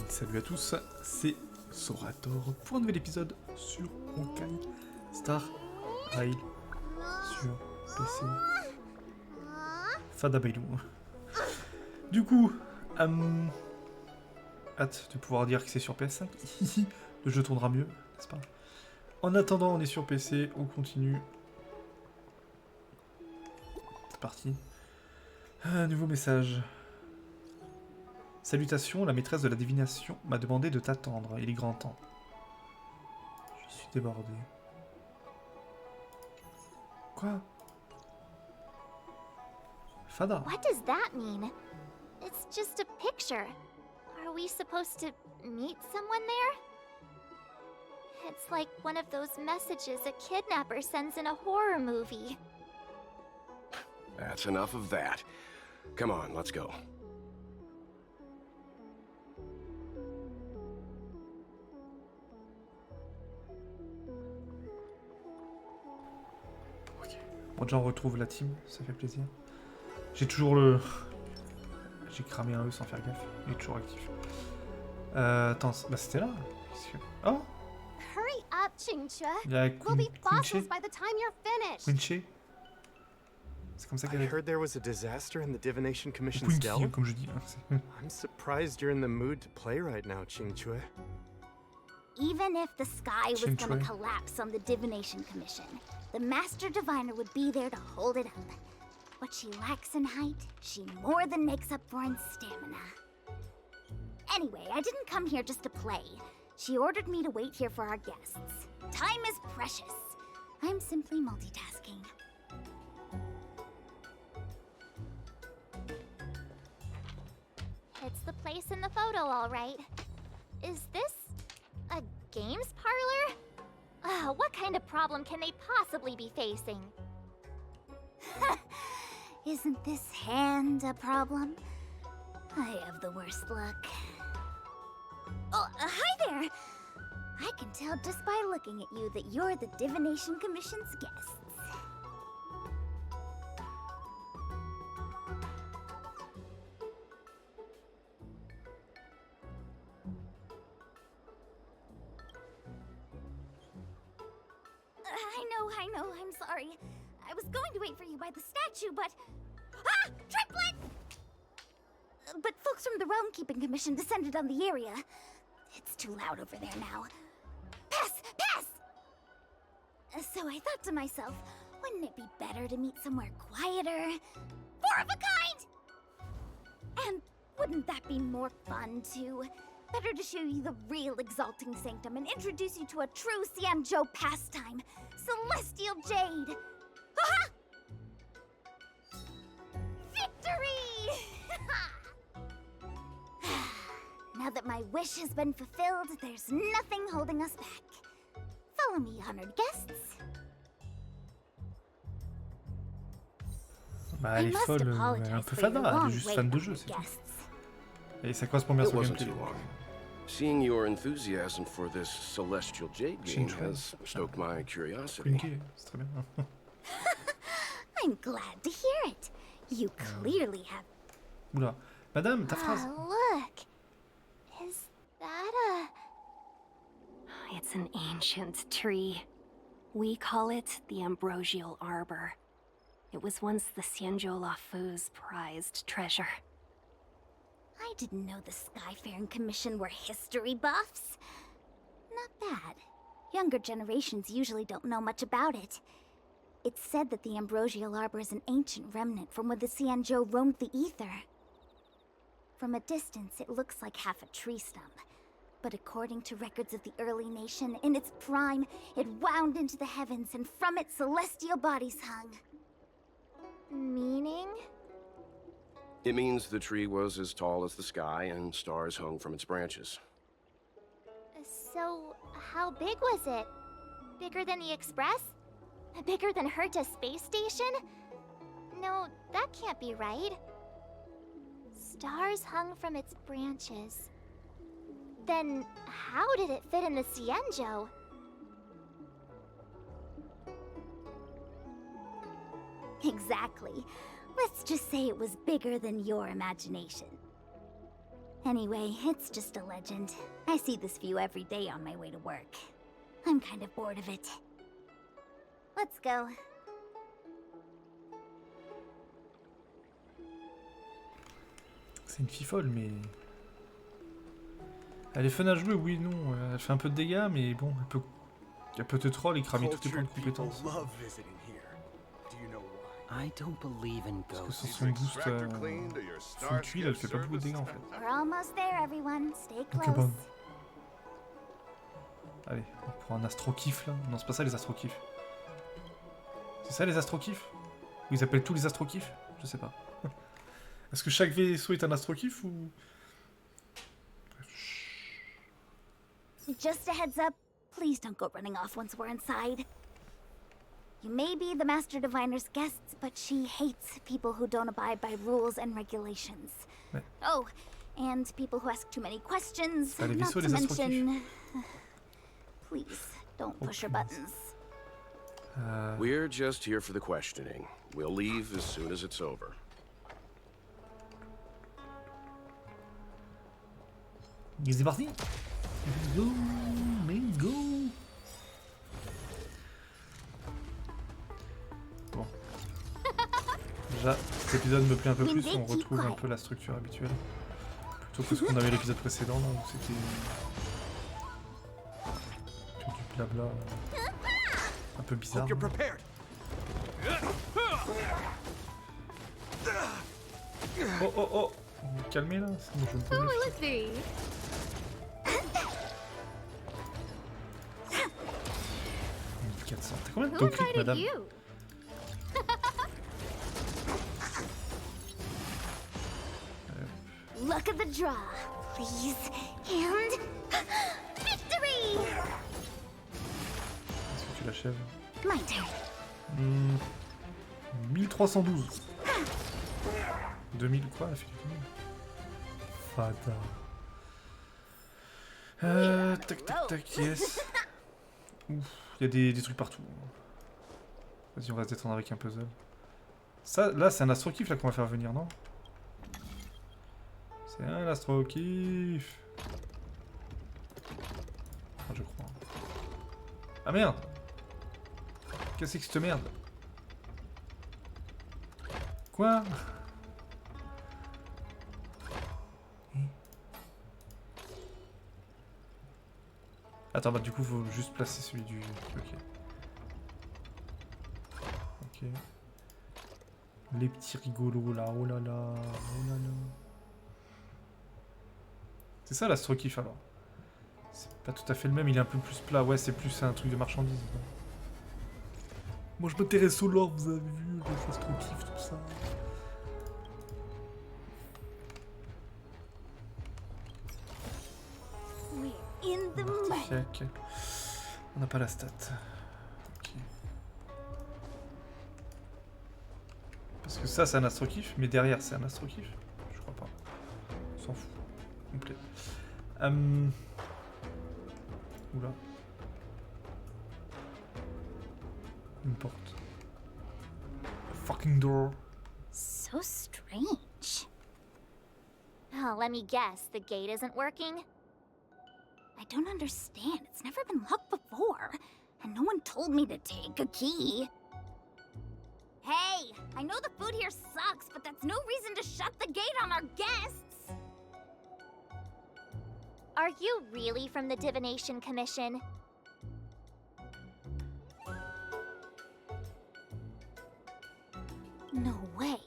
Salut à tous, c'est Sorator pour un nouvel épisode sur Honkai Star Rail sur PC. Fada Bailou. Du coup, hâte de pouvoir dire que c'est sur PS5. Le jeu tournera mieux, n'est-ce pas? En attendant, on est sur PC, on continue. C'est parti. Nouveau message. Salutations, la maîtresse de la divination m'a demandé de t'attendre. Il est grand temps. Je suis débordé. Quoi? Fada. What does that mean? It's just a picture. Are we supposed to meet someone there? It's like one of those messages a kidnapper sends in a horror movie. That's enough of that. Come on, let's go. Bon, déjà on retrouve la team, ça fait plaisir. J'ai toujours le... J'ai cramé un E sans faire gaffe. Il est toujours actif. Attends, bah c'était là. Oh, Hurry up, Chingchua. il y a We'll be fossils by the time you're finished. Quinché. C'est comme ça I qu'elle est. heard there was a disaster in the Divination Commission's Quincy, delve. comme je dis. I'm surprised you're in the mood to play right now, Chingchue. Even if the sky was Chingchue. gonna collapse on the Divination Commission, the Master Diviner would be there to hold it up. What she lacks in height, she more than makes up for in stamina. Anyway, I didn't come here just to play. She ordered me to wait here for our guests. Time is precious. I'm simply multitasking. It's the place in the photo, all right. Is this a games parlor? What kind of problem can they possibly be facing? Isn't this hand a problem? I have the worst luck. Oh, hi there! I can tell just by looking at you that you're the Divination Commission's guests. I know, I'm sorry. I was going to wait for you by the statue, but... Ah! Triplet! But folks from the Realm Keeping Commission descended on the area. It's too loud over there now. Pass! Pass! So I thought to myself, wouldn't it be better to meet somewhere quieter? Four of a kind! And wouldn't that be more fun, too? Better to show you the real Exalting Sanctum and introduce you to a true Xianzhou pastime, Celestial Jade! Ha-ha! Victory! Now that my wish has been fulfilled, there's nothing holding us back. Follow me, honored guests. Bah elle est folle, elle est un peu fada, elle est juste fan de jeu, c'est tout. Et ça correspond bien à It son wasn't gameplay. too long. Seeing your enthusiasm for this Celestial Jade game has stoked my curiosity. Quinqué, c'est très bien. I'm glad to hear it. You clearly have... Oula. Madame, ta phrase. Look. Is that a... It's an ancient tree. We call it the Ambrosial Arbor. It was once the Xianzhou Lafu's prized treasure. I didn't know the Skyfaring Commission were history buffs. Not bad. Younger generations usually don't know much about it. It's said that the Ambrosial Arbor is an ancient remnant from when the Xianzhou roamed the ether. From a distance, it looks like half a tree stump. But according to records of the early nation, in its prime, it wound into the heavens and from it celestial bodies hung. Meaning? It means the tree was as tall as the sky and stars hung from its branches. So, how big was it? Bigger than the Express? Bigger than Herta Space Station? No, that can't be right. Stars hung from its branches. Then, how did it fit in the Xianzhou? Exactly. Let's just say it was bigger than your imagination. Anyway, it's just a legend. I see this view every day on my way to work. I'm kind of bored of it. Let's go. C'est une fille folle, mais... Elle est fun à jouer, oui, non. Elle fait un peu de dégâts, mais bon, elle peut te troll et cramer tous tes points de compétences. Parce que sans son boost full tuile, elle fait pas beaucoup de dégâts en fait. We're almost there, everyone. Stay Ok, close. bon. Allez, on prend un astro-kiff là. Non, c'est pas ça les astro-kiffs. C'est ça les astro-kiffs? Ou ils appellent tous les astro-kiffs? Je sais pas. Est-ce que chaque vaisseau est un astro-kiff ou... Just a heads up, please don't go running off once we're inside. You may be the Master Diviner's guests, but she hates people who don't abide by rules and regulations. Ouais. Oh, and people who ask too many questions, Ah, les not vaisseaux, to les mention... Please, don't push your buttons. We're just here for the questioning. We'll leave as soon as it's over. C'est parti. Let's go, let's go. Bon. Déjà, cet épisode me plaît un peu plus, on retrouve un peu la structure habituelle. Plutôt que ce qu'on avait l'épisode précédent, là, où c'était... tout du blabla... un peu bizarre. Oh oh oh! Vous vous calmez là, sinon je me peux le 1400. T'as combien de tocriques, madame? Luck of the draw, please. And... Victory! Est-ce que tu l'achèves? My turn. 1312. 2000 quoi? Elle a fait du 2000. Fata. Tac tac tac, yes. Ouf, il y a des trucs partout. Vas-y, on va se détendre avec un puzzle. Ça, là, c'est un astro-kiff là qu'on va faire venir, non? C'est un astro-kiff. Ah, je crois. Ah merde! Qu'est-ce que c'est que cette merde? Quoi? Attends, bah du coup, faut juste placer celui du... Ok. Ok. Les petits rigolos là, oh là là, oh là là. C'est ça l'astro-kiff alors. C'est pas tout à fait le même, il est un peu plus plat. Ouais, c'est plus un truc de marchandise. Moi je m'intéresse au lore, vous avez vu, les astro-kiff, tout ça. In the mood. On n'a pas la stat. Ok. Parce que ça c'est un astro-kiff, mais derrière c'est un astro-kiff. Je crois pas. On s'en fout. Complet. Oula. Une porte. A fucking door. So strange. Oh, let me guess, the gate isn't working? I don't understand. It's never been locked before. And no one told me to take a key. Hey, I know the food here sucks, but that's no reason to shut the gate on our guests. Are you really from the Divination Commission? No way.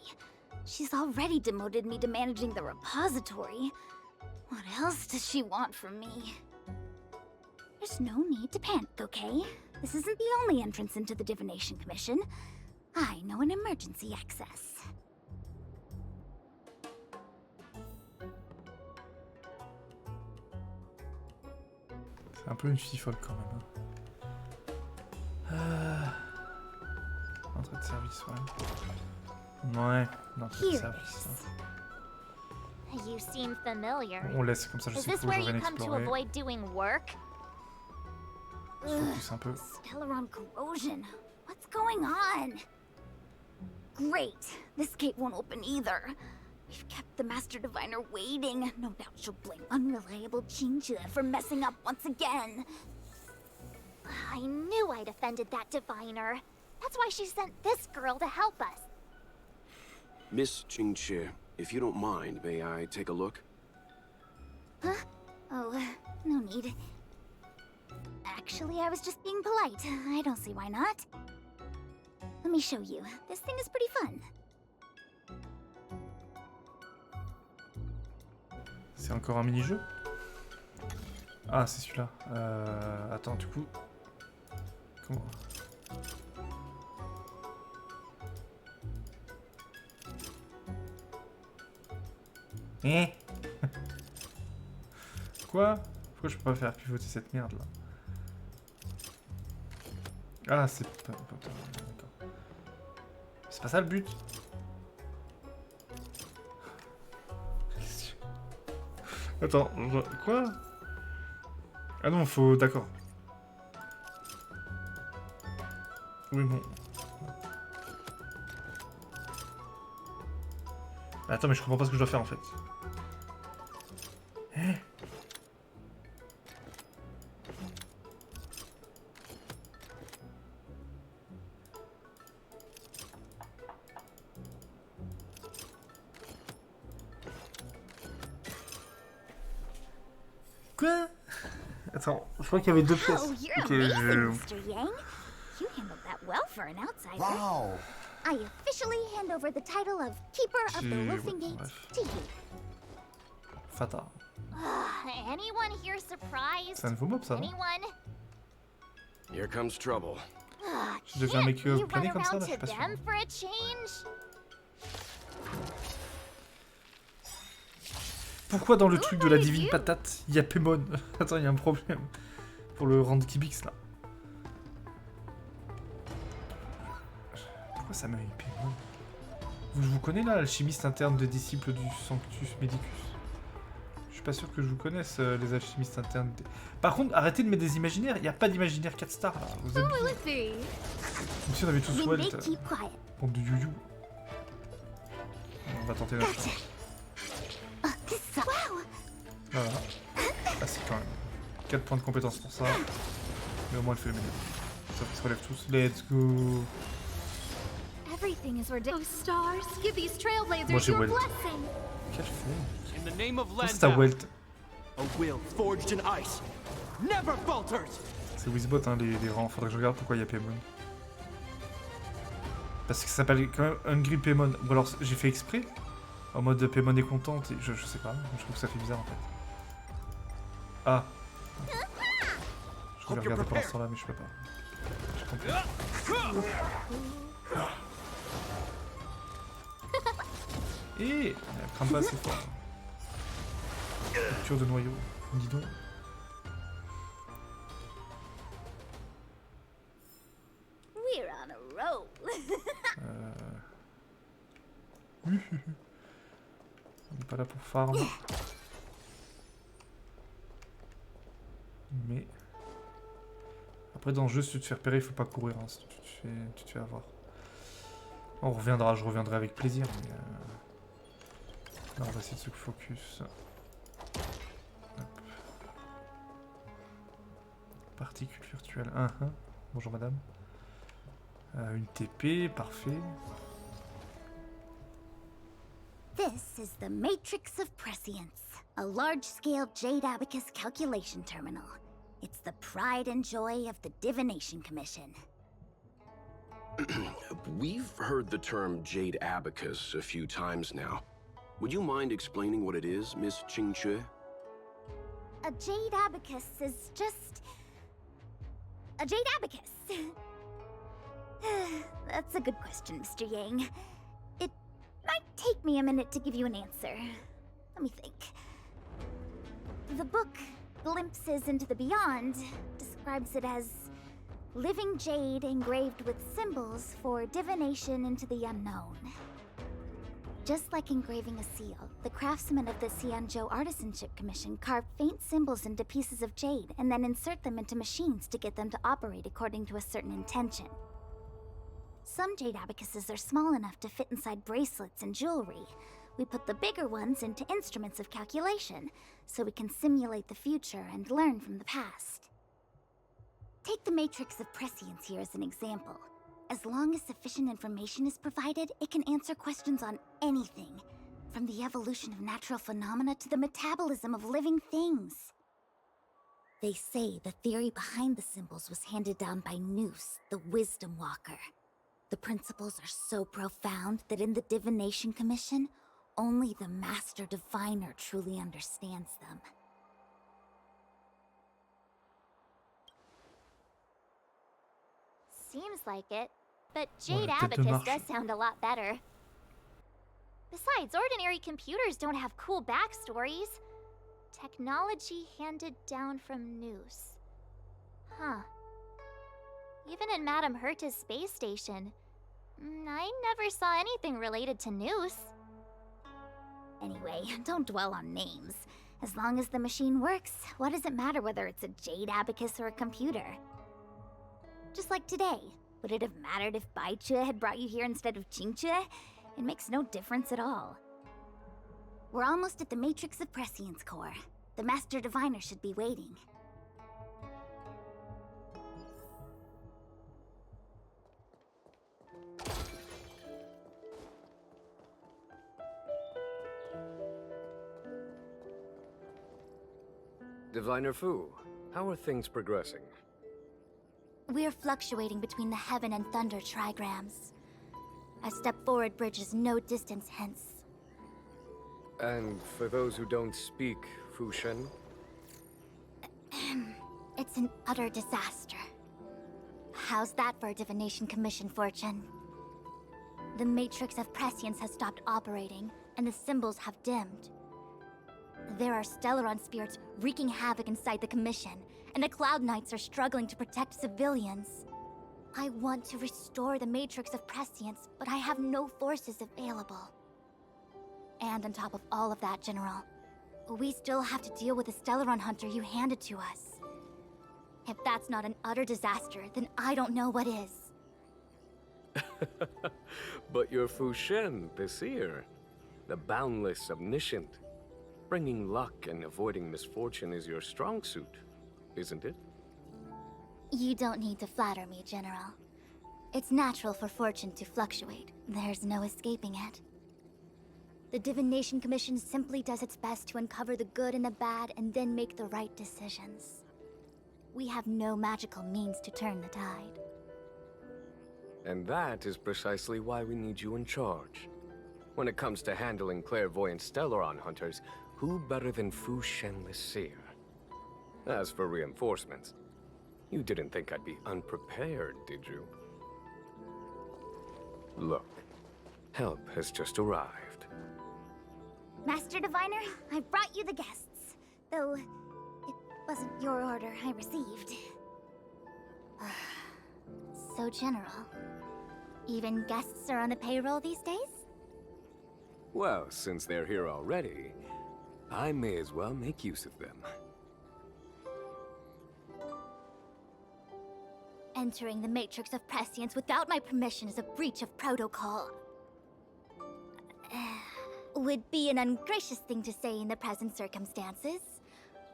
She's already demoted me to managing the repository. What else does she want from me? There's no need to panic, okay? This isn't the only entrance into the Divination Commission. I know an emergency access. C'est un peu une fille folle quand même. Hein. Entrée de service, ouais. Ouais, l'entrée de service. You seem familiar. On laisse comme ça, je Is sais qu'il this faut where que je you vienne come to explorer. avoid doing work? Je focus un peu. Stellaron corrosion. What's going on? Great. This gate won't open either. We've kept the Master Diviner waiting. No doubt she'll blame unreliable Qingque for messing up once again. I knew I'd offended that Diviner. That's why she sent this girl to help us. Miss Qingque, if you don't mind, may I take a look? Huh? Oh, no need. Actually, I was just being polite. I don't see why not. Let me show you. This thing is pretty fun. C'est encore un mini-jeu? Ah, c'est celui-là. Attends, du coup... Comment... Quoi? Pourquoi je peux pas faire pivoter cette merde là? Ah, c'est pas... D'accord. C'est pas ça le but? Attends, quoi? Ah non, faut... D'accord. Oui, bon... Attends, mais je comprends pas ce que je dois faire en fait. Quoi? Attends, je crois qu'il y avait deux pièces. Oh, you're Ok, amazing, Mr. Yang. You handled that well for an outsider. Wow. I officially hand over the title of Keeper of the Roofing Gates to you. Fata. Anyone here surprised? C'est un nouveau mob ça, non? Anyone? Here comes trouble. Je devais un mec Can't you plané run comme ça, around là, je suis to pas sûr. them for a change? Pourquoi dans le truc de la divine patate, il y a Paimon? Attends, il y a un problème. Pour le rendre Kibix là. Pourquoi ça m'a eu Paimon? Je vous connais là, l'alchimiste interne des disciples du Sanctus Medicus? Je suis pas sûr que je vous connaisse, les alchimistes internes. Par contre, arrêtez de mettre des imaginaires, il n'y a pas d'imaginaire 4 stars là. Vous abusez. Comme si on avait tous Welt. Bande de you-you. On va tenter la chance. Voilà. Ah, c'est quand même 4 points de compétence pour ça. Mais au moins elle fait le minimum. Ça se relève tous. Let's go. Everything is ridiculous. Stars, give these trailblazers Moi j'ai your Welt. blessing. Quel fou. In the name of C'est ta Welt. a will forged in ice never falters. C'est Wizbot hein, les rangs. Faudrait que je regarde pourquoi il y a Paimon. Parce que ça s'appelle quand même Hungry Paimon. Ou alors j'ai fait exprès. En mode Paimon est contente. Et je sais pas. Je trouve que ça fait bizarre en fait. Ah. Je voulais regarder pour l'instant là, mais je peux pas. J'ai compris. Et elle crame pas assez fort. Rupture de noyau. Dis donc. We're on a roll. On n'est pas là pour farm. Mais... Après dans le jeu, si tu te fais repérer, il faut pas courir. Hein, sinon tu te fais avoir. On reviendra, je reviendrai avec plaisir. Mais là, on va essayer de se focus. Hop. Particules virtuelles. Bonjour madame. Une TP, parfait. This is the Matrix of Prescience, a large-scale Jade Abacus calculation terminal. It's the pride and joy of the Divination Commission. We've heard the term Jade Abacus a few times now. Would you mind explaining what it is, Miss Qingque? A Jade Abacus is just... a Jade Abacus. That's a good question, Mr. Yang. It might take me a minute to give you an answer. Let me think. The book, Glimpses into the Beyond, describes it as living jade engraved with symbols for divination into the unknown. Just like engraving a seal, the craftsmen of the Xianzhou Artisanship Commission carve faint symbols into pieces of jade and then insert them into machines to get them to operate according to a certain intention. Some jade abacuses are small enough to fit inside bracelets and jewelry, We put the bigger ones into instruments of calculation, so we can simulate the future and learn from the past. Take the matrix of prescience here as an example. As long as sufficient information is provided, it can answer questions on anything, from the evolution of natural phenomena to the metabolism of living things. They say the theory behind the symbols was handed down by Nous, the Wisdom Walker. The principles are so profound that in the Divination Commission, only the Master Diviner truly understands them. Seems like it, but Jade la tête de Abacus marche. does sound a lot better. Besides, ordinary computers don't have cool backstories. Technology handed down from Nous. Huh. Even in Madame Herta's space station, I never saw anything related to Nous. Anyway, don't dwell on names. As long as the machine works, what does it matter whether it's a Jade Abacus or a computer? Just like today, would it have mattered if Baichue had brought you here instead of Qingchue? It makes no difference at all. We're almost at the Matrix of Prescience core. The Master Diviner should be waiting. Diviner Fu, how are things progressing? We're fluctuating between the Heaven and Thunder trigrams. A step forward bridges no distance hence. And for those who don't speak Fushen? It's an utter disaster. How's that for a Divination Commission fortune? The Matrix of Prescience has stopped operating, and the symbols have dimmed. There are Stellaron spirits wreaking havoc inside the Commission, and the Cloud Knights are struggling to protect civilians. I want to restore the Matrix of Prescience, but I have no forces available. And on top of all of that, General, we still have to deal with the Stellaron Hunter you handed to us. If that's not an utter disaster, then I don't know what is. But you're Fushen, the seer. The boundless, omniscient. Bringing luck and avoiding misfortune is your strong suit, isn't it? You don't need to flatter me, General. It's natural for fortune to fluctuate. There's no escaping it. The Divination Commission simply does its best to uncover the good and the bad and then make the right decisions. We have no magical means to turn the tide. And that is precisely why we need you in charge. When it comes to handling clairvoyant Stellaron hunters, who better than Fushen the Seer? As for reinforcements, you didn't think I'd be unprepared, did you? Look, help has just arrived. Master Diviner, I've brought you the guests. Though, it wasn't your order I received. So general. Even guests are on the payroll these days? Well, since they're here already, I may as well make use of them. Entering the Matrix of Prescience without my permission is a breach of protocol. Would be an ungracious thing to say in the present circumstances.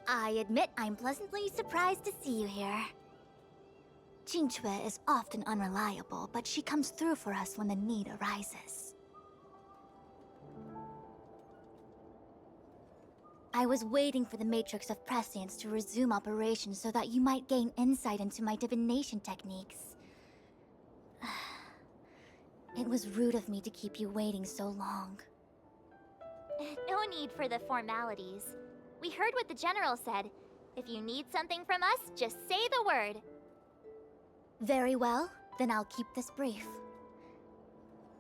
I admit I'm pleasantly surprised to see you here. Qingchue is often unreliable, but she comes through for us when the need arises. I was waiting for the Matrix of Prescience to resume operations so that you might gain insight into my divination techniques. It was rude of me to keep you waiting so long. No need for the formalities. We heard what the General said. If you need something from us, just say the word. Very well, then I'll keep this brief.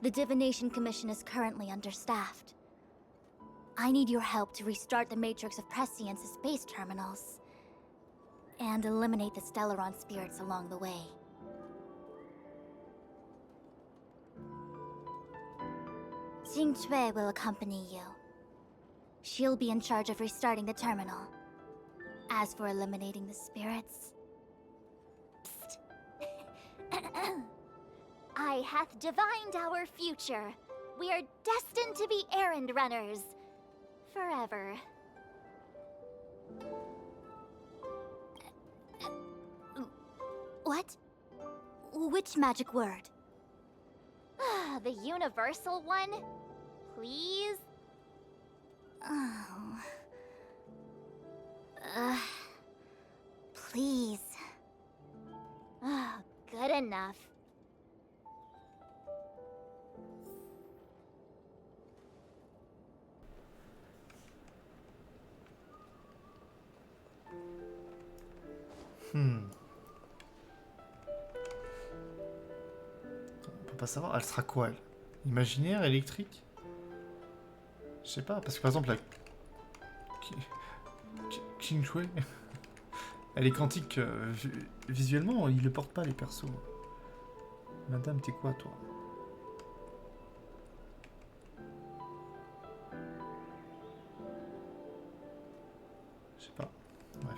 The Divination Commission is currently understaffed. I need your help to restart the Matrix of Prescience's space terminals, and eliminate the Stellaron spirits along the way. Qingchue will accompany you. She'll be in charge of restarting the terminal. As for eliminating the spirits... I hath divined our future. We are destined to be errand runners. Forever. What? Which magic word? The universal one? Please? Oh. Please. Good enough. On peut pas savoir, elle sera quoi, elle? Imaginaire, électrique? Je sais pas, parce que par exemple, la... King Shui, elle est quantique. Visuellement, ils le portent pas, les persos. Madame, t'es quoi, toi? Je sais pas. Bref.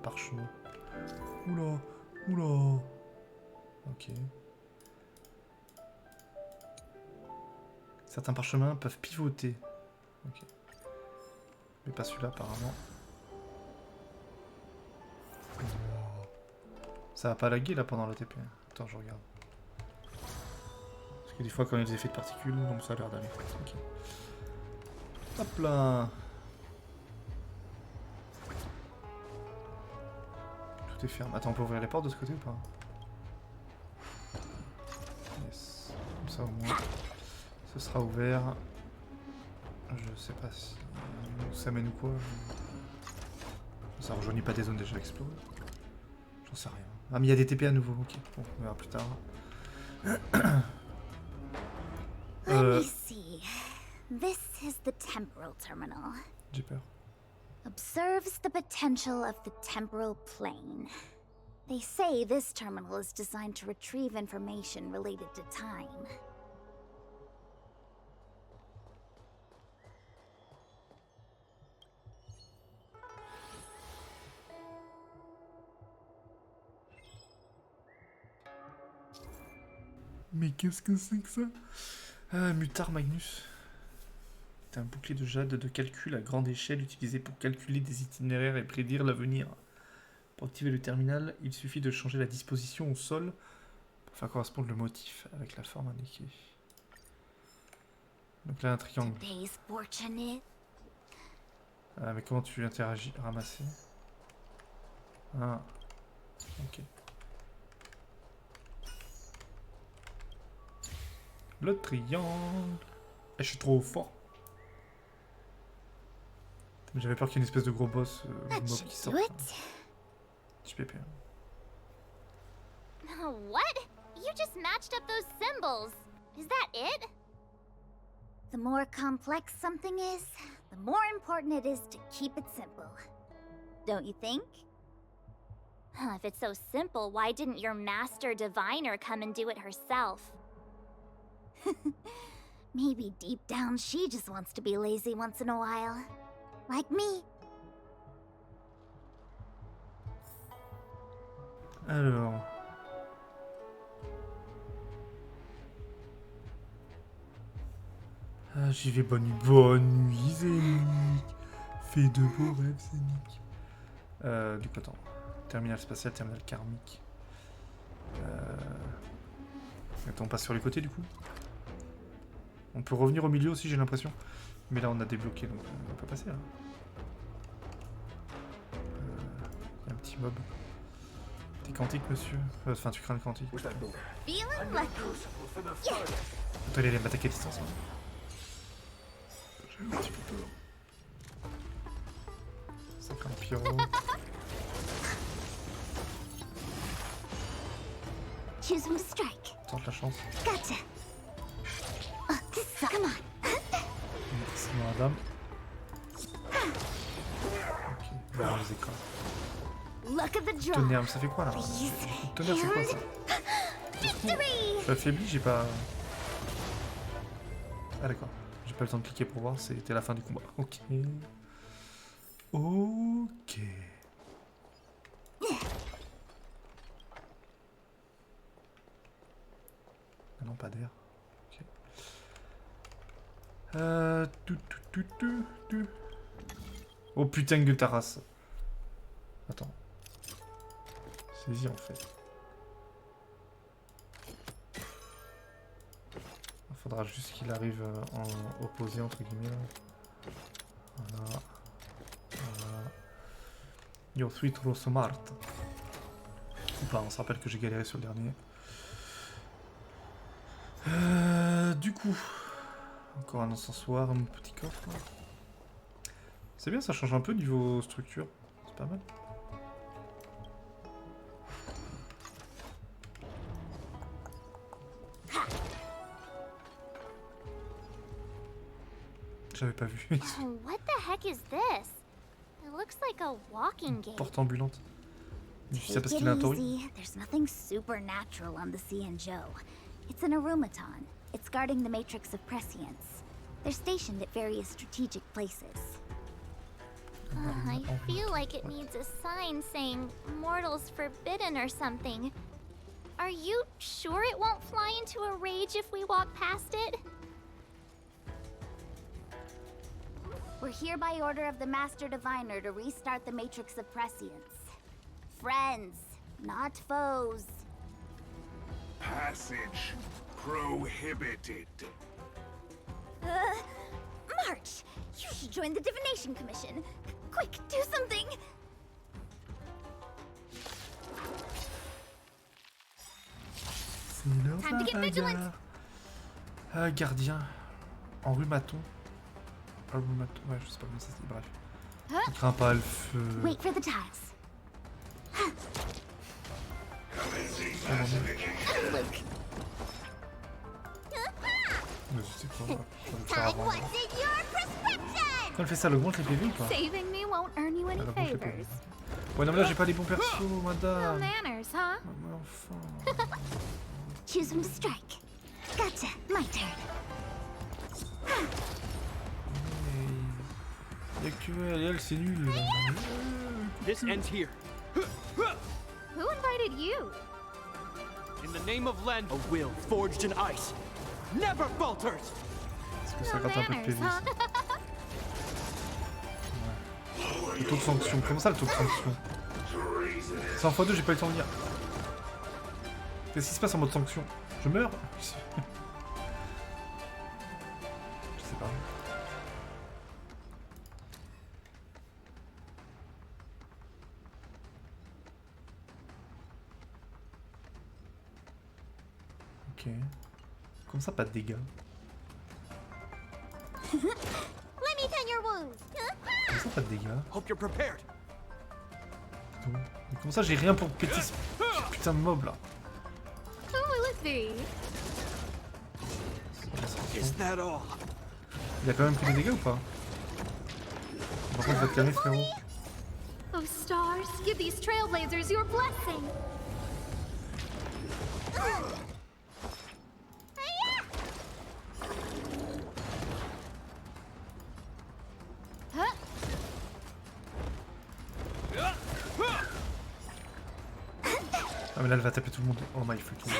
Parchemin. Oula, oula. Ok. Certains parchemins peuvent pivoter. Ok. Mais pas celui-là, apparemment. Ça va pas laguer là pendant la TP. Attends, je regarde. Parce que des fois, quand il y a des effets de particules, donc ça a l'air d'aller. Ok. Hop là. Tout est fermé. Attends, on peut ouvrir les portes de ce côté ou pas? Yes. Comme ça au moins, ce sera ouvert. Je sais pas si ça mène ou quoi. Ça rejoignit pas des zones déjà explorées. J'en sais rien. Ah mais il y a des TP à nouveau, ok. Bon, on verra plus tard. Let me see. This is the temporal terminal. J'ai peur. Observes the potential of the temporal plane. They say this terminal is designed to retrieve information related to time. Mais qu'est-ce que c'est que ça? Ah, Mutar Magnus. C'est un bouclier de jade de calcul à grande échelle utilisé pour calculer des itinéraires et prédire l'avenir. Pour activer le terminal, il suffit de changer la disposition au sol pour faire correspondre le motif avec la forme indiquée. Donc là, un triangle. Today's fortunate. Ah, mais comment tu interagis? Ramasser. Ah. Ok. Le triangle. Et je suis trop fort. J'avais peur qu'il y ait une espèce de gros boss mob qui sorte. Je peux pas. What? You just matched up those symbols. Is that it? The more complex something is, the more important it is to keep it simple. Don't you think? If it's so simple, why didn't your master diviner come and do it herself? Maybe deep down she just wants to be lazy once in a while. Like me. Alors. Ah, j'y vais, bonne nuit, Zénic. Fais de beaux rêves, Zénic. Du coup, attends. Terminal spatial, terminal karmique. Attends, on passe sur les côtés, du coup. On peut revenir au milieu aussi, j'ai l'impression. Mais là, on a débloqué, donc on peut passer, là. Il y a un petit mob. T'es quantique, monsieur? Enfin, tu crains le quantique. Feeling lucky. Attends, il allait m'attaquer à distance. J'ai un petit peu peur. 50 pyro. Choose one to strike. Tente la chance. Gotcha. Come on. Merci, madame. Ok, on va les écrans. Look at the draw. Tonnerre, mais ça fait quoi là? Tonnerre, c'est quoi ça? Je suis affaibli, j'ai pas. Ah, d'accord. J'ai pas le temps de cliquer pour voir, c'était la fin du combat. Ok. Ok. Non, pas d'air. Ok. Oh putain que ta race. Attends. Saisis en fait. Il faudra juste qu'il arrive en opposé entre guillemets. Là. Voilà. Voilà. Yo suis trop smart. Ou pas, on se rappelle que j'ai galéré sur le dernier. Du coup, encore un encensoir, un petit coffre. C'est bien, ça change un peu niveau structure. C'est pas mal. J'avais pas vu. Oh, what the heck is this? It looks like a walking game. Porte ambulante. C'est parce Take qu'il a un it tori. easy. There's nothing supernatural on the Cienjo. It's an arumaton. It's guarding the matrix of prescience. They're stationed at various strategic places. I feel like it needs a sign saying mortals forbidden or something. Are you sure it won't fly into a rage if we walk past it? We're here by order of the Master Diviner to restart the matrix of prescience. Friends, not foes. Passage prohibited. March! You should join the Divination Commission. Quick, do something! C'est l'heure Time to get vigilant. Gardien. En rhumaton. Rhumaton. Ouais, je sais pas comment ça se dit, bref. Il craint pas le feu. Wait for the tiles. Luke. Mais c'est quoi, ouais. Faut le faire Time avant. what's in your prescription! Quand elle fait ça, elle augmente les PV ou pas? Saving me won't earn you any Elle augmente les PV. favors. Ouais, non, mais là, j'ai pas les bons persos, No madame. manners, huh? Mais enfin. Choose when to strike. Gotcha, my turn. Y'a que elle, et elle, c'est nul. This ends here. Who invited you? In the name of Len, a will forged in ice never falters. Parce que ça No gratte un peu de manners, PV. huh? Le taux de sanction. Comment ça, le taux de sanction? 100 x 2, j'ai pas eu le temps de lire. Qu'est-ce qui se passe en mode sanction? Je meurs? Je sais pas. Ok. Comme ça, pas de dégâts. Let me tend your wounds. Comme ça, pas de dégâts. Hope you're prepared. Mais comment ça, j'ai rien pour péter ce putain de mob là? Who will it be? Is that all? Il a quand même pris des dégâts ou pas? Par contre, va te calmer, frérot. Oh, stars, give these trailblazers your blessing. Ah, mais là, elle va taper tout le monde. Oh my fucking.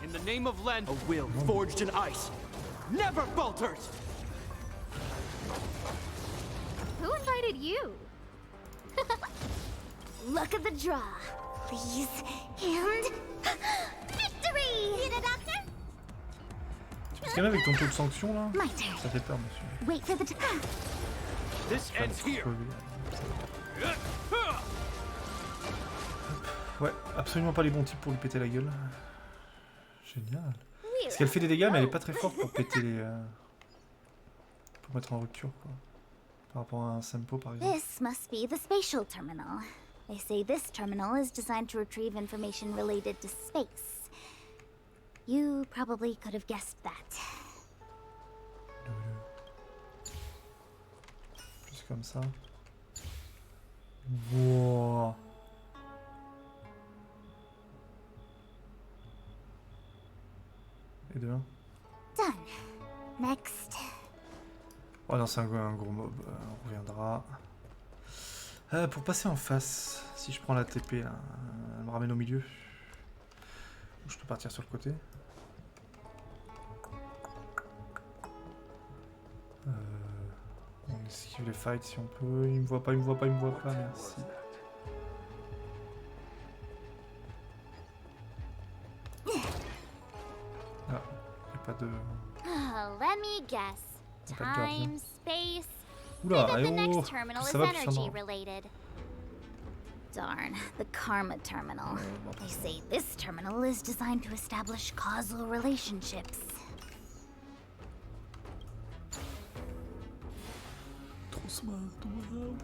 In the name of Len, a will forged in ice never falters. Who invited you? Look at the draw. Please. And... Victory! Need a doctor? Tu peux te calmer avec ton taux de sanction là? My turn. Ça fait peur, monsieur. Wait for the time. This ends here. Ouais, absolument pas les bons types pour lui péter la gueule. Génial. Parce qu'elle fait des dégâts, mais elle est pas très forte pour péter les. Pour mettre en rupture, quoi. Par rapport à un Sempo, par exemple. This must be the spatial terminal. They say this terminal is designed to retrieve information related to space. You probably could have guessed that. Juste comme ça. Wow. Et de 1. Done. Next. Oh non, c'est un gros mob. On reviendra. Pour passer en face, si je prends la TP, là, elle me ramène au milieu. Je peux partir sur le côté. On esquive les fights si on peut. Il me voit pas, il me voit pas, il me voit pas, merci. Ah, y a pas de... Let me guess. Y a pas de gardien. Time, space. Oula, Figure the oh, next terminal is ça va energy puissamment. related. Darn, the Karma Terminal. They say this terminal is designed to establish causal relationships. Trop smart, wow.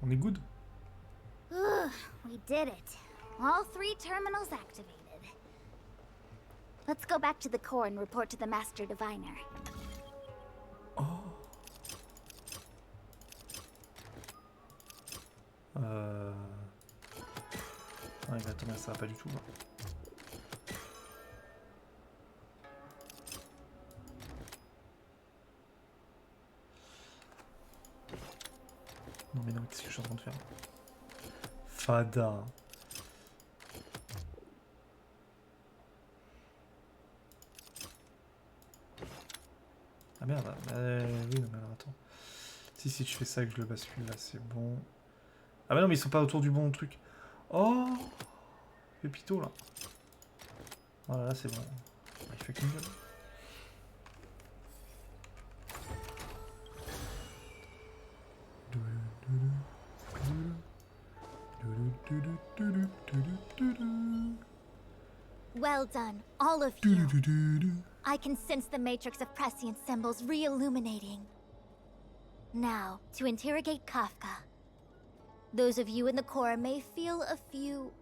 On est good? We did it. All 3 terminals activated. Let's go back to the core and report to the Master Diviner. Oh. Ah, il va tomber, ça va pas du tout. Là. Non mais non, qu'est-ce que je suis en train de faire? Fada. Ah merde, oui, non mais alors attends. Si je fais ça et que je le bascule là, c'est bon. Ah mais non mais ils sont pas autour du bon truc. Oh, Pépito là. Voilà, là c'est bon. Il fait qu'une gueule. Well done, all of you. I can sense the matrix of prescient symbols re-illuminating. Now, to interrogate Kafka. Those of you in the core may feel a few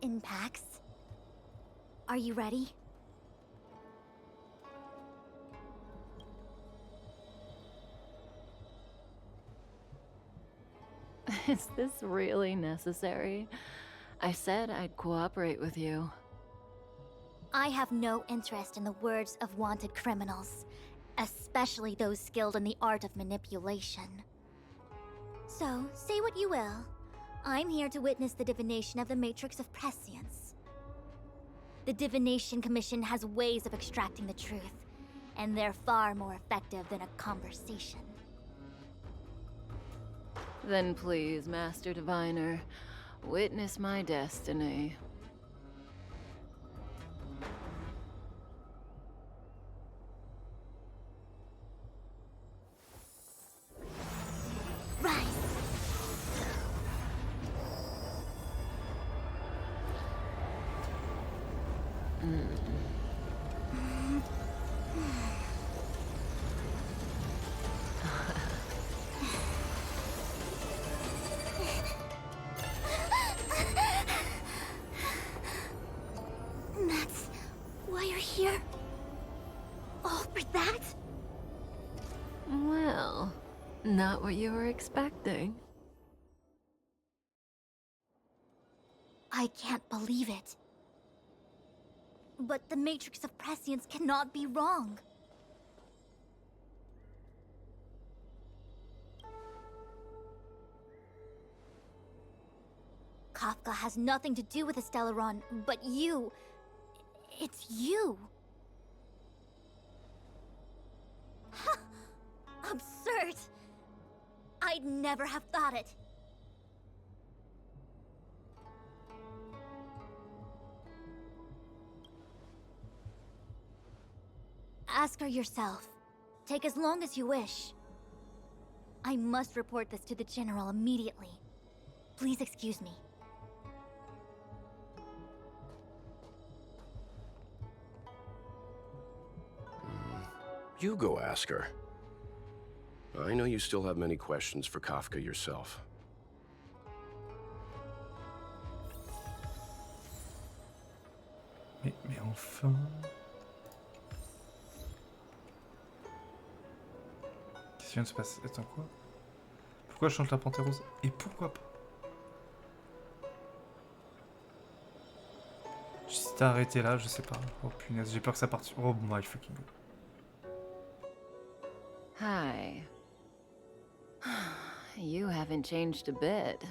impacts. Are you ready? Is this really necessary? I said I'd cooperate with you. I have no interest in the words of wanted criminals, especially those skilled in the art of manipulation. So, say what you will. I'm here to witness the divination of the Matrix of Prescience. The Divination Commission has ways of extracting the truth, and they're far more effective than a conversation. Then please, Master Diviner, witness my destiny. Rise! That's why you're here? All for that? Well, not what you were expecting. I can't believe it. But the Matrix of Prescience cannot be wrong. Kafka has nothing to do with the Stellaron, but you... It's you. Absurd. I'd never have thought it. Ask her yourself. Take as long as you wish. I must report this to the General immediately. Please excuse me. You go ask her. I know you still have many questions for Kafka yourself. Mais enfin... Qu'est-ce qui vient de se passer? Attends, quoi? Pourquoi je chante la panthère rose? Et pourquoi pas? Si t'as arrêté là, je sais pas. Oh punaise, j'ai peur que ça parte... Oh my fucking god. Hi. You haven't changed a bit.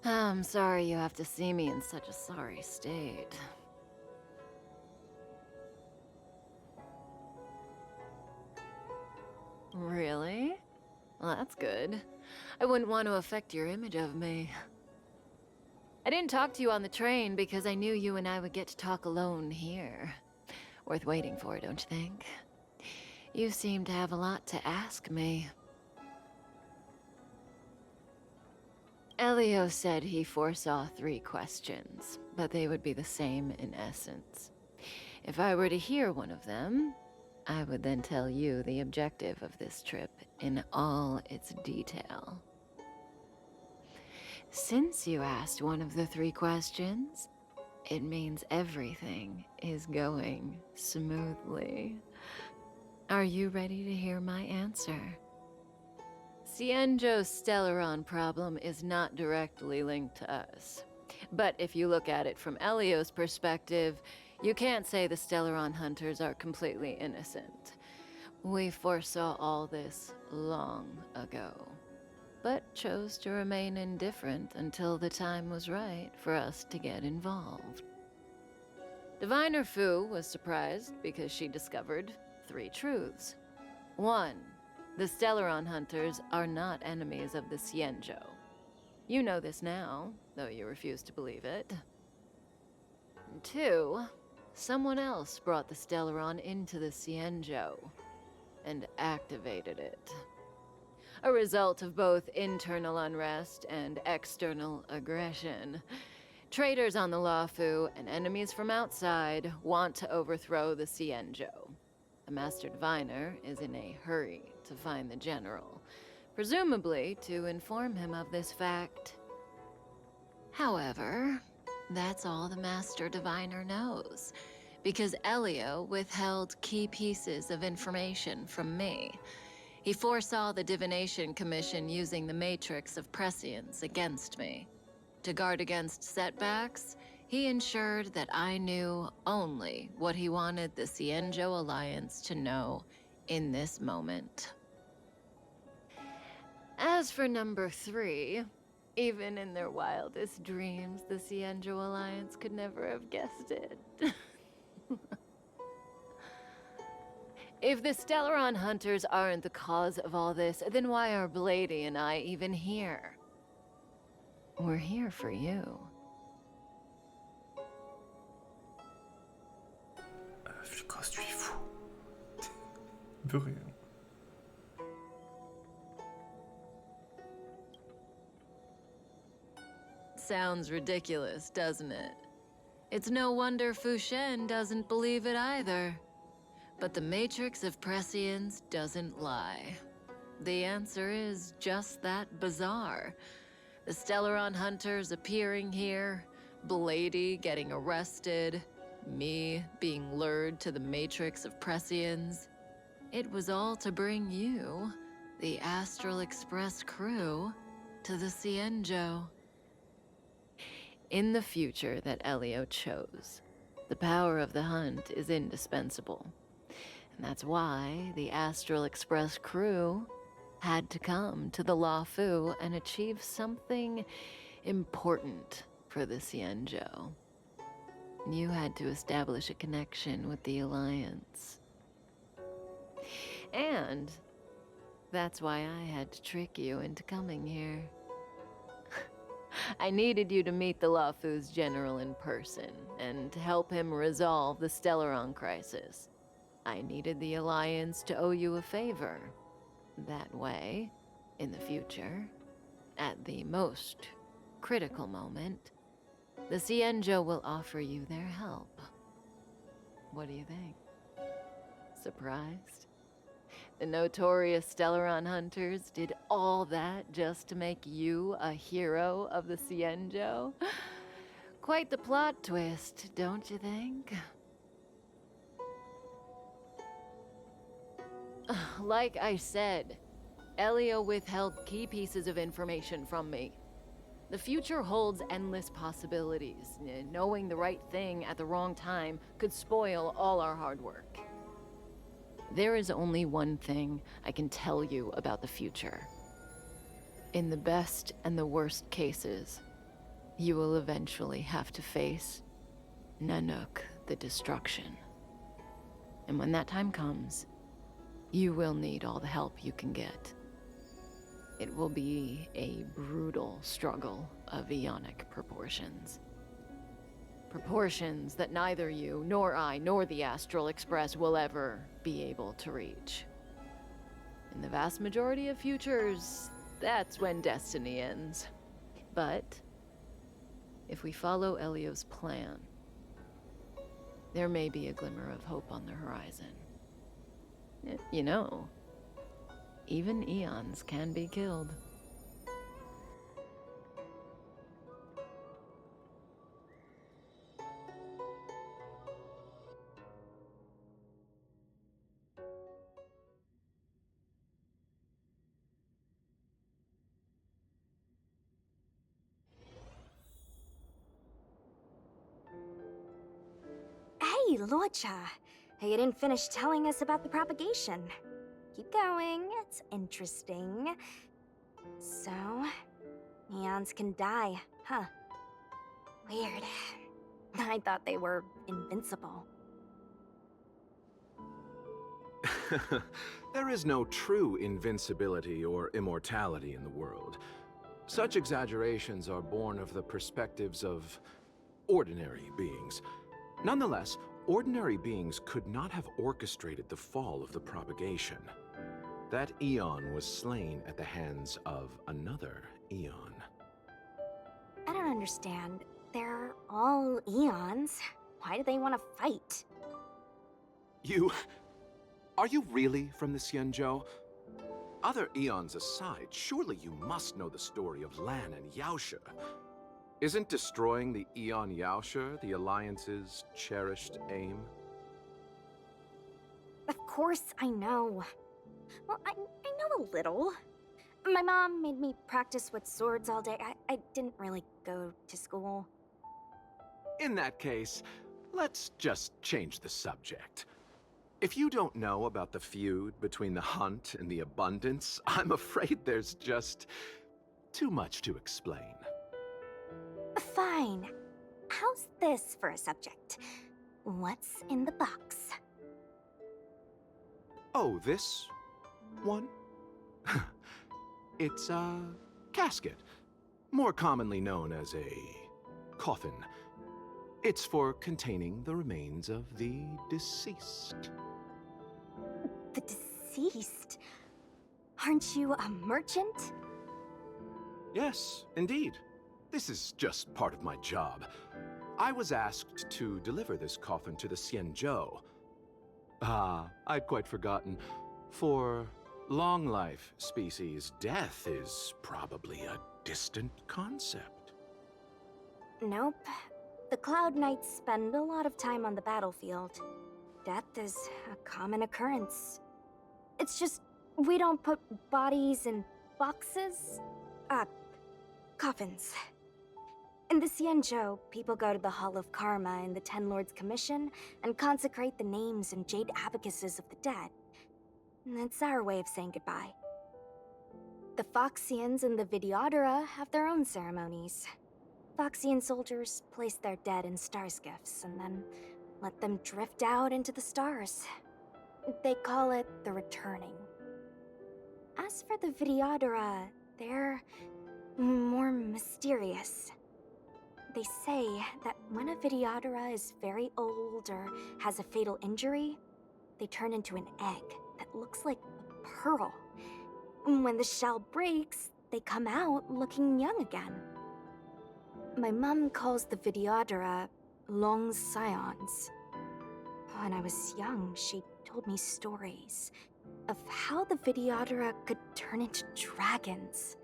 I'm sorry you have to see me in such a sorry state. Really? Well, that's good. I wouldn't want to affect your image of me. I didn't talk to you on the train because I knew you and I would get to talk alone here. Worth waiting for, don't you think? You seem to have a lot to ask me. Elio said he foresaw 3 questions, but they would be the same in essence. If I were to hear one of them, I would then tell you the objective of this trip in all its detail. Since you asked one of the 3 questions, it means everything is going smoothly. Are you ready to hear my answer? Xianzhou's Stellaron problem is not directly linked to us. But if you look at it from Elio's perspective, you can't say the Stellaron hunters are completely innocent. We foresaw all this long ago, but chose to remain indifferent until the time was right for us to get involved. Diviner Fu was surprised because she discovered 3 truths. 1. The Stellaron hunters are not enemies of the Xianzhou. You know this now, though you refuse to believe it. 2. Someone else brought the Stellaron into the Xianzhou and activated it. A result of both internal unrest and external aggression. Traitors on the Luofu and enemies from outside want to overthrow the Xianzhou. The Master Diviner is in a hurry to find the General, presumably to inform him of this fact. However, that's all the Master Diviner knows, because Elio withheld key pieces of information from me. He foresaw the Divination Commission using the Matrix of Prescience against me. To guard against setbacks, he ensured that I knew only what he wanted the Xianzhou Alliance to know in this moment. As for number 3, even in their wildest dreams, the Xianzhou Alliance could never have guessed it. If the Stellaron hunters aren't the cause of all this, then why are Blady and I even here? We're here for you. Quand je suis fou. Beurré. Sounds ridiculous, doesn't it? It's no wonder Fu Shen doesn't believe it either. But the Matrix of Prescience doesn't lie. The answer is just that bizarre. The Stellaron hunters appearing here, Blady getting arrested, me being lured to the Matrix of Prescience. It was all to bring you, the Astral Express crew, to the Xianzhou. In the future that Elio chose, the power of the hunt is indispensable. And that's why the Astral Express crew had to come to the Luofu and achieve something important for the Xianzhou. You had to establish a connection with the Alliance. And that's why I had to trick you into coming here. I needed you to meet the Luofu's general in person and to help him resolve the Stellaron crisis. I needed the Alliance to owe you a favor. That way, in the future, at the most critical moment, the Xianzhou will offer you their help. What do you think? Surprised? The notorious Stellaron hunters did all that just to make you a hero of the Xianzhou? Quite the plot twist, don't you think? Like I said, Elio withheld key pieces of information from me. The future holds endless possibilities. Knowing the right thing at the wrong time could spoil all our hard work. There is only one thing I can tell you about the future. In the best and the worst cases, you will eventually have to face Nanook, the destruction. And when that time comes, you will need all the help you can get. It will be a brutal struggle of eonic proportions. Proportions that neither you, nor I, nor the Astral Express will ever be able to reach. In the vast majority of futures, that's when destiny ends. But if we follow Elio's plan, there may be a glimmer of hope on the horizon. You know, even eons can be killed. Hey, Lorcha. You didn't finish telling us about the propagation. Keep going, it's interesting. So, eons can die, huh? Weird. I thought they were invincible. There is no true invincibility or immortality in the world. Such exaggerations are born of the perspectives of ordinary beings. Nonetheless, ordinary beings could not have orchestrated the fall of the propagation. That eon was slain at the hands of another eon. I don't understand. They're all eons. Why do they want to fight? Are you really from the Xianzhou? Other eons aside, surely you must know the story of Lan and Yaoshe. Isn't destroying the Eon Yaoshe the Alliance's cherished aim? Of course I know. Well, I know a little. My mom made me practice with swords all day. I didn't really go to school. In that case, let's just change the subject. If you don't know about the feud between the Hunt and the Abundance, I'm afraid there's just too much to explain. Fine. How's this for a subject? What's in the box? Oh, this one? It's a casket, more commonly known as a coffin. It's for containing the remains of the deceased. The deceased? Aren't you a merchant? Yes, indeed. This is just part of my job. I was asked to deliver this coffin to the Xianzhou. I'd quite forgotten. For long life species, death is probably a distant concept. Nope. The Cloud Knights spend a lot of time on the battlefield. Death is a common occurrence. It's just, we don't put bodies in boxes? Coffins. In the Xianzhou, people go to the Hall of Karma in the Ten Lords Commission and consecrate the names and jade abacuses of the dead. It's our way of saying goodbye. The Foxians and the Videodora have their own ceremonies. Foxian soldiers place their dead in star skiffs and then let them drift out into the stars. They call it the returning. As for the Videodora, they're more mysterious. They say that when a Videodora is very old or has a fatal injury, they turn into an egg that looks like a pearl. When the shell breaks, they come out looking young again. My mom calls the Videodora long scions. When I was young, she told me stories of how the Videodora could turn into dragons.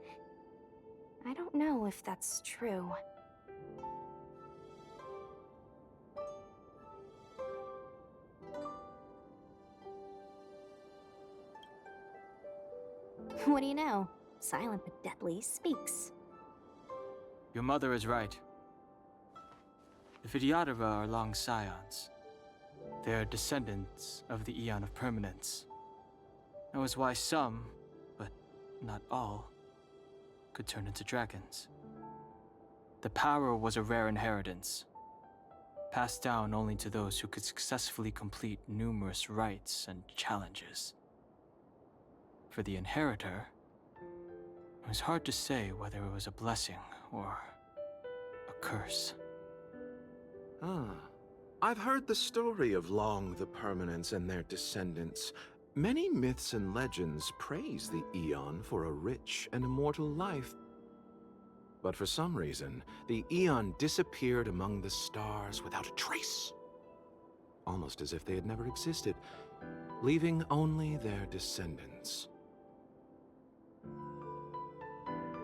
I don't know if that's true. What do you know? Silent but deadly speaks. Your mother is right. The Videodora are long scions. They are descendants of the Eon of Permanence. That was why some, but not all, could turn into dragons. The power was a rare inheritance, passed down only to those who could successfully complete numerous rites and challenges. For the inheritor, it was hard to say whether it was a blessing or a curse. Ah, I've heard the story of Long the Permanents and their descendants. Many myths and legends praise the Eon for a rich and immortal life. But for some reason, the Eon disappeared among the stars without a trace. Almost as if they had never existed, leaving only their descendants.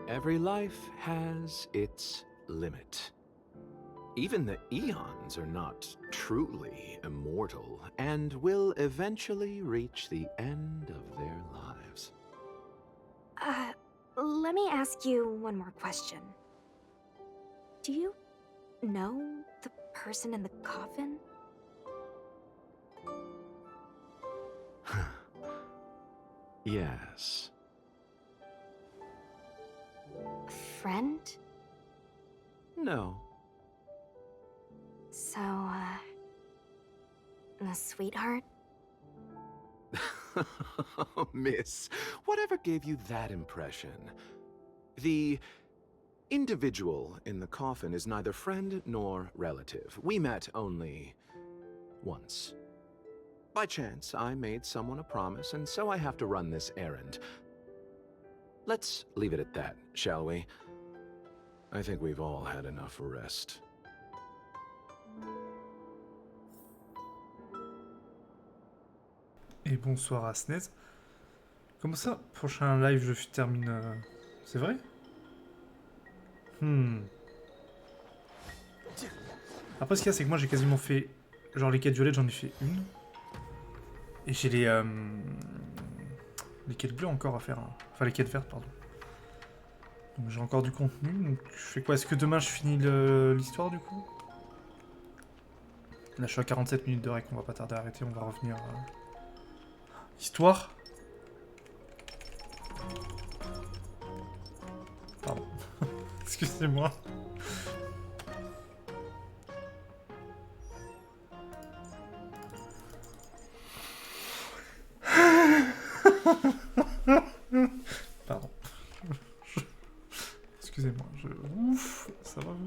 Every life has its limit. Even the Eons are not truly immortal and will eventually reach the end of their lives. Let me ask you one more question. Do you know the person in the coffin? Yes. Friend? No. So, a sweetheart? Miss, whatever gave you that impression? The individual in the coffin is neither friend nor relative. We met only once. By chance, I made someone a promise, and so I have to run this errand. Let's leave it at that, shall we? I think we've all had enough rest. Et bonsoir à Snez. Comment ça, prochain live, je termine... C'est vrai? Après, ce qu'il y a, c'est que moi, j'ai quasiment fait... Genre, les quêtes violettes, j'en ai fait une. Et j'ai les quêtes bleues encore à faire. Hein. Enfin, les quêtes vertes, pardon. Donc, j'ai encore du contenu. Donc, je fais quoi? Est-ce que demain, je finis l'histoire, du coup? Là, je suis à 47 minutes de rec, on va pas tarder à arrêter, on va revenir... Histoire. Pardon. Excusez-moi. Pardon. Excusez-moi. Ouf, ça va vous?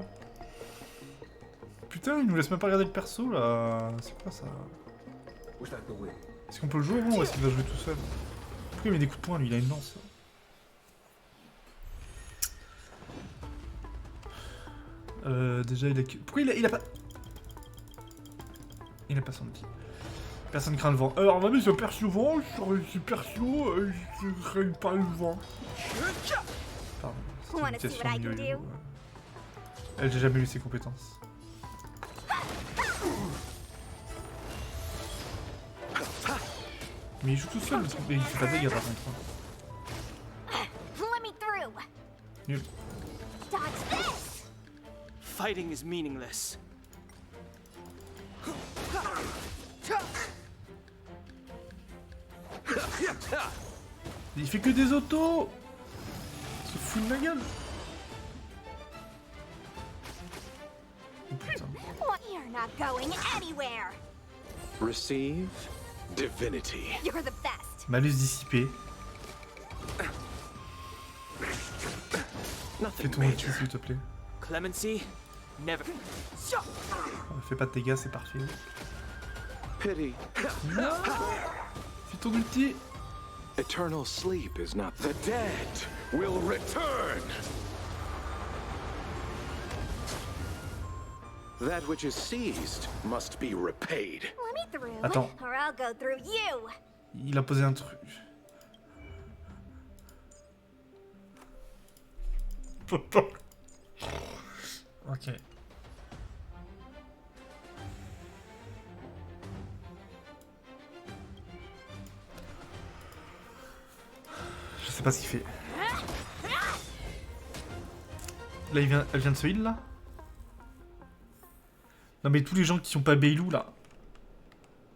Putain, il nous laisse même pas regarder le perso là. C'est quoi ça? Est-ce qu'on peut le jouer avant ou est-ce qu'il va jouer tout seul? Pourquoi il met des coups de poing lui? Il a une lance. Déjà il a... Pourquoi il a pas... Il a pas son outil. Personne craint le vent. Alors ma vie c'est perso vent, je perso, je crains pas le vent. Pardon, c'est une imitation de Mihoyo. Elle, j'ai jamais eu ses compétences. Mais il joue tout seul, il fait pas de dégâts par contre. Nul. Fighting is meaningless. Il fait que des autos. Il se fout de ma gueule. Oh putain. You're not going anywhere. Receive divinity. You're the best. Malus dissipé. Fais ton outil s'il te plaît. Clemency, never. Fais pas de dégâts, c'est parfait. Pity. Non. Fais ton ulti. Eternal sleep is not the dead will return. That which is seized must be repaid. Let me through. Attends. Or I'll go through you. Il a posé un truc. Ok. Je sais pas ce qu'il fait. Là, elle vient de se heal là. Non mais tous les gens qui sont pas Beilou là.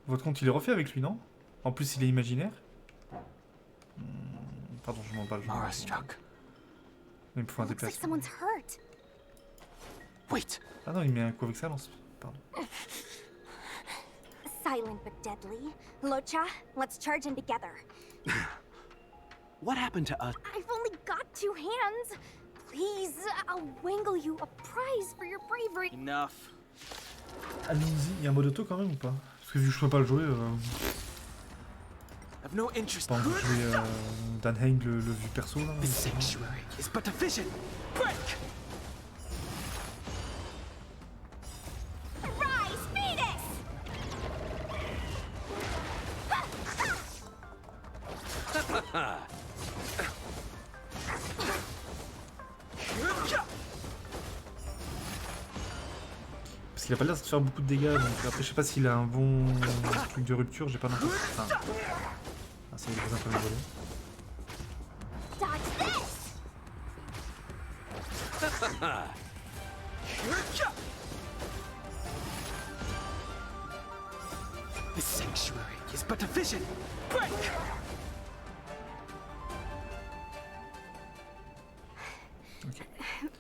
Votre compte il est refait avec lui, non? En plus il est imaginaire. Pardon, je m'en parle. Il me faut un Looks like déplacement. someone's hurt. Wait! Ah non, il met un coup avec sa lance. Pardon. Silent but deadly. Locha, let's charge in together. What happened to us? I've only got 2 hands. Please, I'll wangle you a prize for your bravery. Enough. Allons-y, il y a un mode auto quand même ou pas? Parce que vu que je peux pas le jouer, I've no interest. pas envie de jouer Dan Heng le vieux perso là. This sanctuary is but a vision. Break! Rise, Phoenix! Parce qu'il a pas l'air de faire beaucoup de dégâts, donc après je sais pas s'il a un bon truc de rupture, j'ai pas l'impression. Enfin... Ah, ça y est, il est un peu volé. Dodge this! This sanctuary is but a vision. Break!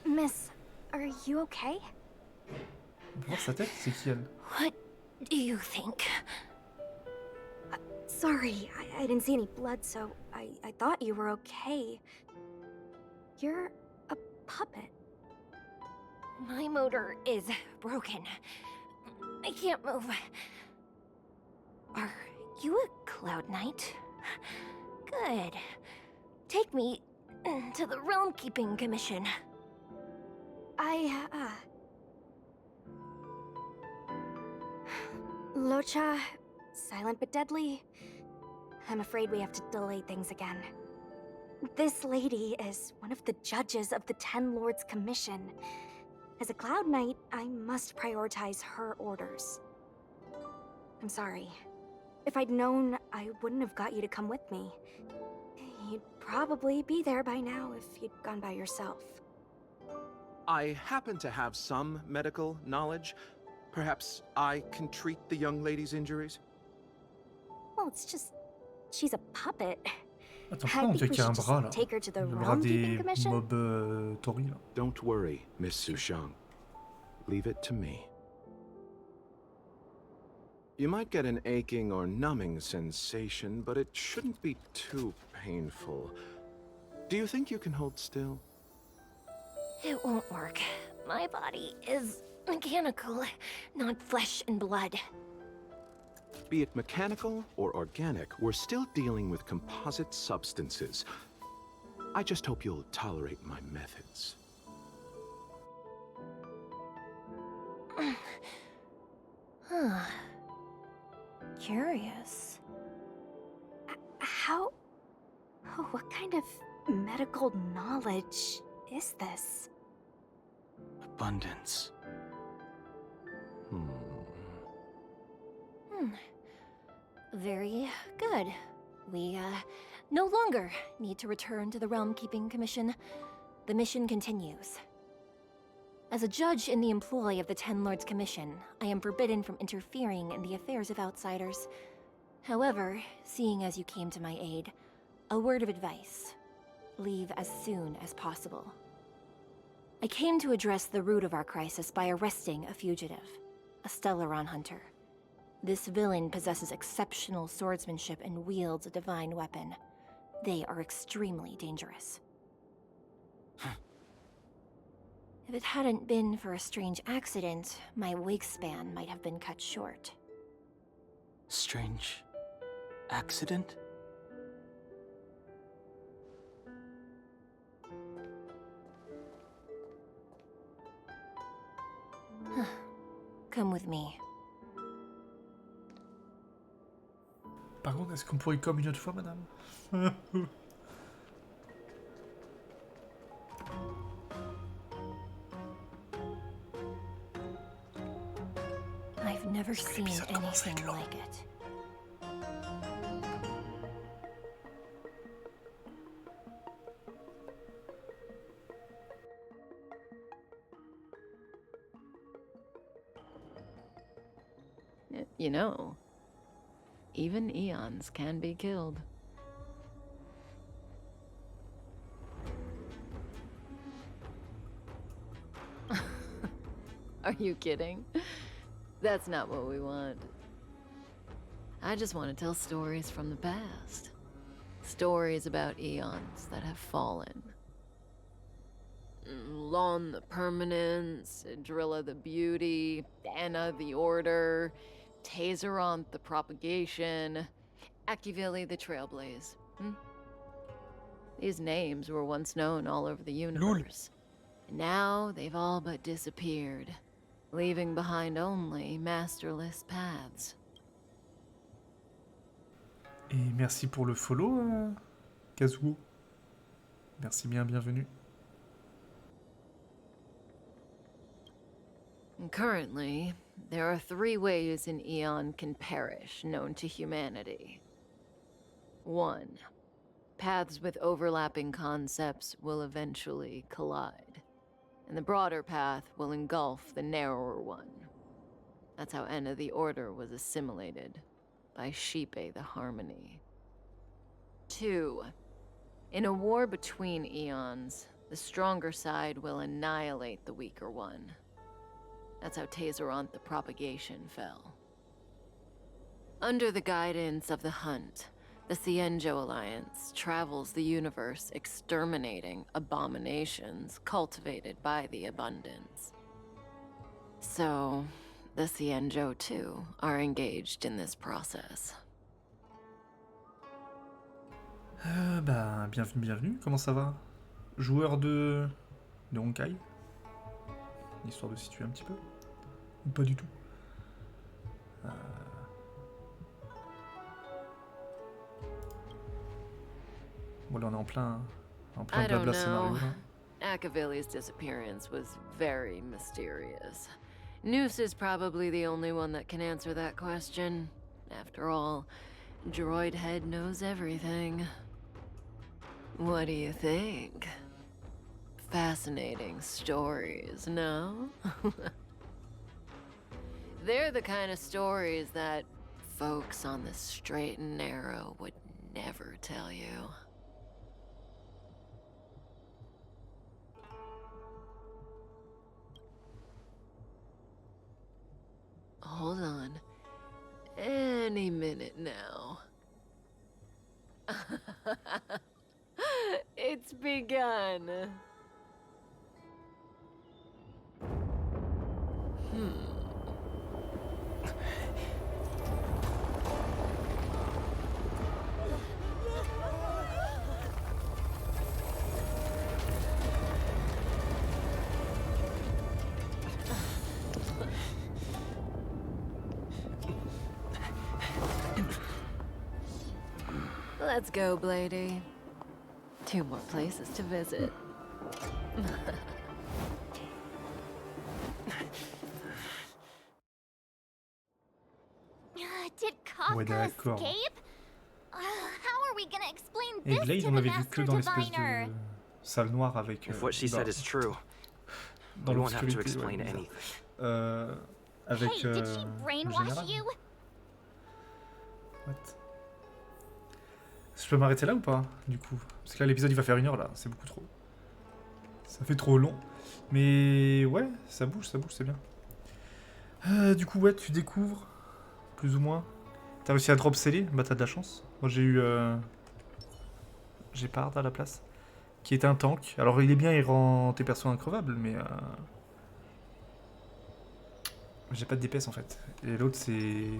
Miss, are you okay? On peut voir sa tête, c'est qui elle? What do you think? Sorry, I didn't see any blood, so I thought you were okay. You're a puppet. My motor is broken. I can't move. Are you a Cloud Knight? Good. Take me to the Realm Keeping Commission. Locha, silent but deadly. I'm afraid we have to delay things again. This lady is one of the judges of the Ten Lords Commission. As a Cloud Knight, I must prioritize her orders. I'm sorry. If I'd known, I wouldn't have got you to come with me. You'd probably be there by now if you'd gone by yourself. I happen to have some medical knowledge. Perhaps I can treat the young lady's injuries? Well, it's just... she's a puppet. Attends, pourquoi on dirait qu'il y a un bras là? Take her to the Le bras Realm Keeping des Commission? mobs Tori là. Don't worry, Miss Sushang. Leave it to me. You might get an aching or numbing sensation, but it shouldn't be too painful. Do you think you can hold still? It won't work. My body is mechanical, not flesh and blood. Be it mechanical or organic, we're still dealing with composite substances. I just hope you'll tolerate my methods. Huh. Curious. How... oh, what kind of medical knowledge is this? Abundance. Very good. We, no longer need to return to the Realm Keeping Commission. The mission continues. As a judge in the employ of the Ten Lords Commission, I am forbidden from interfering in the affairs of outsiders. However, seeing as you came to my aid, a word of advice. Leave as soon as possible. I came to address the root of our crisis by arresting a fugitive, a Stellaron hunter. This villain possesses exceptional swordsmanship and wields a divine weapon. They are extremely dangerous. If it hadn't been for a strange accident, my wingspan might have been cut short. Strange accident? Come with me. Par contre, est-ce qu'on pourrait comme une autre fois, madame? I've never seen anything like it. You know, even eons can be killed. Are you kidding? That's not what we want. I just want to tell stories from the past. Stories about eons that have fallen. Lon the Permanence, Drilla the Beauty, Anna the Order, Tazeronth the Propagation, Akivili the Trailblaze. These names were once known all over the universe. And now they've all but disappeared, leaving behind only masterless paths. Et merci pour le follow, Kazuo. Merci bien, bienvenue. Currently, there are 3 ways an eon can perish known to humanity. 1. Paths with overlapping concepts will eventually collide, and the broader path will engulf the narrower one. That's how Enna the Order was assimilated by Shipe the Harmony. 2. In a war between eons, the stronger side will annihilate the weaker one. That's how Tazeronth the Propagation fell. Under the guidance of the Hunt, the Cienjo Alliance travels the universe exterminating abominations cultivated by the Abundance. So, the Cienjo, too, are engaged in this process. Bienvenue, comment ça va? Joueur de Honkai? Histoire de situer un petit peu. Ou pas du tout. Bon là on est en plein blabla scénario là. Akivili's disappearance was very mysterious. Noose is probably the only one that can answer that question. After all, Droid Head knows everything. What do you think? Fascinating stories, no? They're the kind of stories that folks on the straight and narrow would never tell you. Hold on. Any minute now. It's begun. Let's go, Blady. 2 more places to visit. Did Kafka d'accord. escape? How are we gonna explain Et this Blade, to on the l'avait vu que master dans l'espèce diviner? de salle noire avec. If what she said is true, dans we won't have to l'obscurité, explain ouais, anything. Avec Hey, did she le brainwash général. you? What? Je peux m'arrêter là ou pas, du coup? Parce que là, l'épisode, il va faire 1 heure, là. C'est beaucoup trop. Ça fait trop long. Mais ouais, ça bouge, c'est bien. Du coup, ouais, tu découvres, plus ou moins. T'as réussi à drop sceller, bah t'as de la chance. Moi, j'ai eu... Gepard à la place. Qui est un tank. Alors, il est bien, il rend tes persos increvables, mais... J'ai pas de DPS, en fait. Et l'autre, c'est...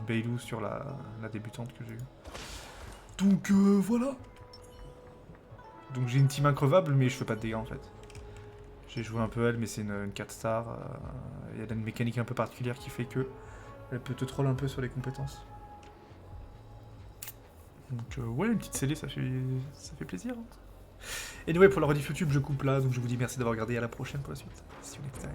Beilou sur la débutante que j'ai eue. Donc voilà. Donc j'ai une team increvable mais je fais pas de dégâts en fait. J'ai joué un peu elle mais c'est une 4 star. Il y a une mécanique un peu particulière qui fait que elle peut te troll un peu sur les compétences. Donc ouais, une petite scellée ça fait plaisir. Et anyway, pour la rediff YouTube je coupe là donc je vous dis merci d'avoir regardé et à la prochaine pour la suite. See you next time.